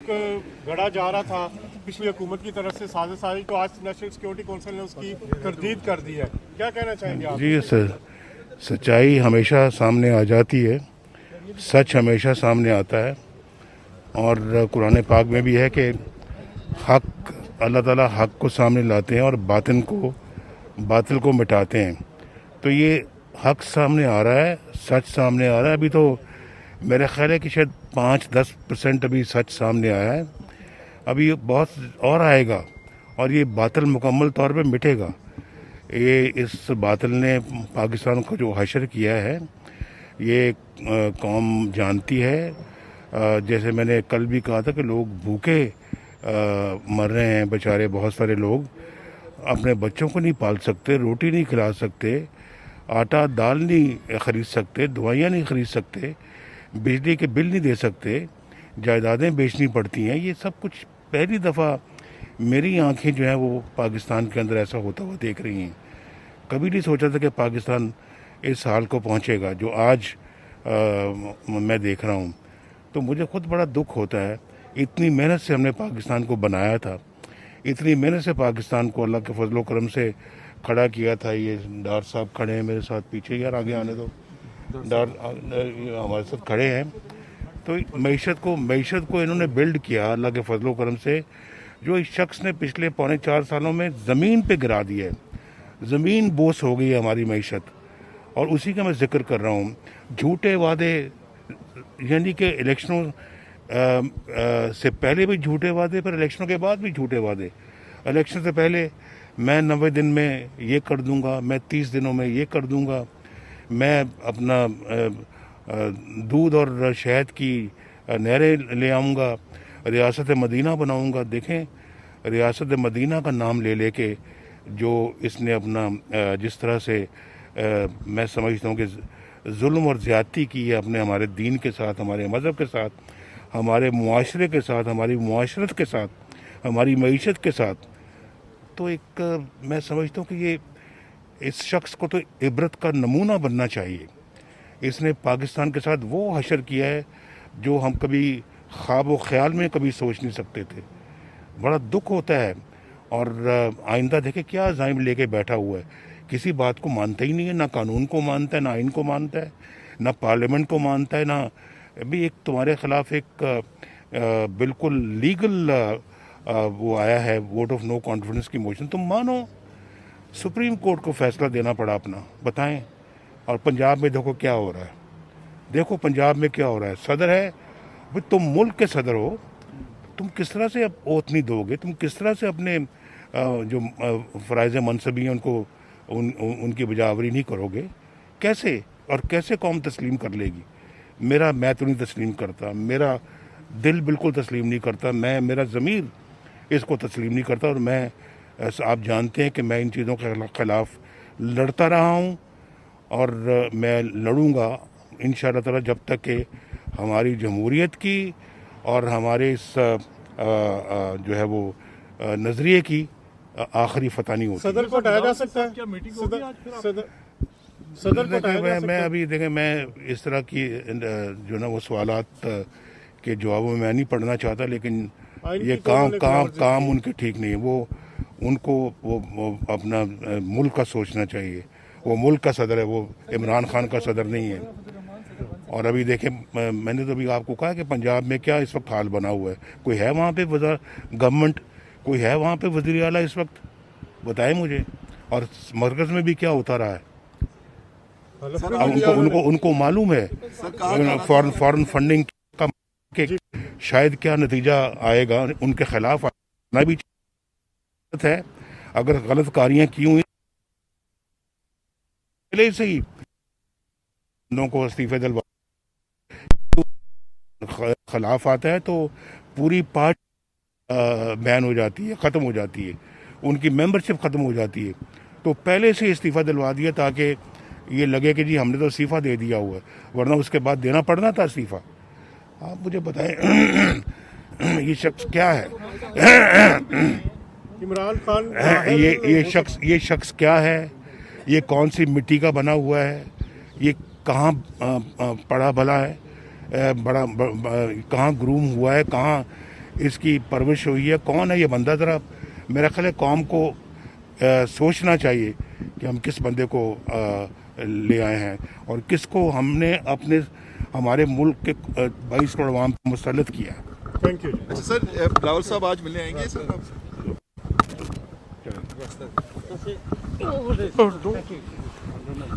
गढ़ा जा रहा था पिछली हुकूमत की तरफ से साजिश, तो आज नेशनल सिक्योरिटी काउंसिल ने उसकी तरदीद कर दी है, क्या कहना चाहेंगे आप? जी सच्चाई हमेशा सामने आ जाती है, सच हमेशा सामने आता है। और कुरान पाक में भी है कि हक अल्लाह ताला हक को सामने लाते हैं और बातिल को मिटाते हैं। तो ये हक सामने आ रहा है, सच सामने आ रहा है। अभी तो मेरा ख्याल है कि शायद 5-10% अभी सच सामने आया है, अभी बहुत और आएगा और ये बातिल मुकम्मल तौर पे मिटेगा। ये इस बातिल ने पाकिस्तान को जो हशर किया है ये कौम जानती है। जैसे मैंने कल भी कहा था कि लोग भूखे मर रहे हैं बेचारे, बहुत सारे लोग अपने बच्चों को नहीं पाल सकते, रोटी नहीं खिला सकते, आटा दाल नहीं ख़रीद सकते, दवाइयाँ नहीं ख़रीद सकते, बिजली के बिल नहीं दे सकते, जायदादें बेचनी पड़ती हैं। ये सब कुछ पहली दफ़ा मेरी आंखें जो हैं वो पाकिस्तान के अंदर ऐसा होता हुआ देख रही हैं। कभी नहीं सोचा था कि पाकिस्तान इस हाल को पहुंचेगा जो आज मैं देख रहा हूं। तो मुझे खुद बड़ा दुख होता है। इतनी मेहनत से हमने पाकिस्तान को बनाया था, इतनी मेहनत से पाकिस्तान को अल्लाह के फजलो करम से खड़ा किया था। ये डार साहब खड़े हैं मेरे साथ, पीछे यार आगे आने दो, डार हमारे साथ खड़े हैं। तो मईशत को इन्होंने बिल्ड किया अल्लाह के फजलो करम से, जो इस शख्स ने पिछले 4.25 सालों में ज़मीन पे गिरा दिया है। ज़मीन बोस हो गई है हमारी मईशत, और उसी का मैं जिक्र कर रहा हूँ। झूठे वादे, यानी कि इलेक्शनों से पहले भी झूठे वादे, पर इलेक्शनों के बाद भी झूठे वादे। इलेक्शन से पहले मैं 90 दिन में ये कर दूंगा, मैं 30 दिनों में ये कर दूंगा, मैं अपना दूध और शहद की नहरें ले आऊँगा, रियासत मदीना बनाऊँगा। देखें, रियासत मदीना का नाम ले लेके जो इसने अपना जिस तरह से मैं समझता हूँ कि जुल्म और ज़्यादती की है अपने हमारे दीन के साथ, हमारे मज़हब के साथ, हमारे मुआशरे के साथ, हमारी मुआशरत के साथ, हमारी मईशत के साथ। तो एक मैं समझता हूँ कि ये इस शख्स को तो इबरत का नमूना बनना चाहिए। इसने पाकिस्तान के साथ वो हशर किया है जो हम कभी ख्वाब व ख्याल में कभी सोच नहीं सकते थे। बड़ा दुख होता है। और आइंदा देखे क्या अज़ाइम लेके बैठा हुआ है, किसी बात को मानता ही नहीं है, ना कानून को मानता है, ना आइन को मानता है, ना पार्लियामेंट को मानता है, ना अभी एक तुम्हारे ख़िलाफ़ एक बिल्कुल लीगल वो आया है वोट ऑफ नो कॉन्फिडेंस की मोशन, तुम मानो। सुप्रीम कोर्ट को फैसला देना पड़ा अपना, बताएं। और पंजाब में देखो क्या हो रहा है, देखो पंजाब में क्या हो रहा है। सदर है भाई, तुम मुल्क के सदर हो, तुम किस तरह से अब ओथ नहीं दोगे, तुम किस तरह से अपने जो फ़राइज़ मनसबी हैं उनको उनकी बजावरी नहीं करोगे? कैसे और कैसे कौम तस्लीम कर लेगी? मैं तो नहीं तस्लीम करता, मेरा दिल बिल्कुल तस्लीम नहीं करता, मेरा ज़मीर इसको तस्लीम नहीं करता। और मैं आप जानते हैं कि मैं इन चीज़ों के ख़िलाफ़ लड़ता रहा हूँ और मैं लड़ूंगा इंशाअल्लाह ताला जब तक कि हमारी जमहूरियत की और हमारे इस जो है वो नज़रिए की आखिरी फतह नहीं होती। सदर को हटाया जा सकता है क्या? मीटिंग होगी आज फिर सदर को हटाया जा सकता है? मैं अभी देखें, मैं इस तरह की जो ना वो सवालात के जवाबों में मैं नहीं पढ़ना चाहता, लेकिन ये काम उनके ठीक नहीं है। उनको अपना मुल्क का सोचना चाहिए। वो मुल्क का सदर है, वो इमरान खान का सदर नहीं है। और अभी देखें, मैंने तो अभी आपको कहा कि पंजाब में क्या इस वक्त हाल बना हुआ है। कोई है वहाँ पे गवर्नमेंट, कोई है वहाँ पे वज़ीर आला इस वक्त? बताएं मुझे। और मरकज़ में भी क्या होता रहा है? उनको मालूम है फॉरेन फंडिंग का कि शायद क्या नतीजा आएगा, उनके खिलाफ आना भी है। अगर गलत कारियां की हुई पहले से ही को इस्तीफे दिलवा खिलाफ आता है तो पूरी पार्टी बैन हो जाती है, ख़त्म हो जाती है, उनकी मेंबरशिप ख़त्म हो जाती है। तो पहले से इस्तीफ़ा दिलवा दिया ताकि ये लगे कि जी हमने तो इस्तीफ़ा दे दिया हुआ है, वरना उसके बाद देना पड़ना था इस्तीफ़ा। आप मुझे बताएं ये शख्स क्या है? इमरान खान ये शख्स क्या है? ये कौन सी मिट्टी का बना हुआ है? ये कहाँ पड़ा भला है? कहाँ ग्रूम हुआ है? कहाँ اس کی پرورش ہوئی ہے. کون ہے یہ بندہ؟ ذرا میرا خیال ہے قوم کو سوچنا چاہیے کہ ہم کس بندے کو لے آئے ہیں اور کس کو ہم نے ہمارے ملک کے 22 کروڑ عوام کو مسلط کیا. Thank you. اچھا سر، بلاول صاحب آج ملنے آئیں گے سر؟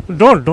ڈونٹ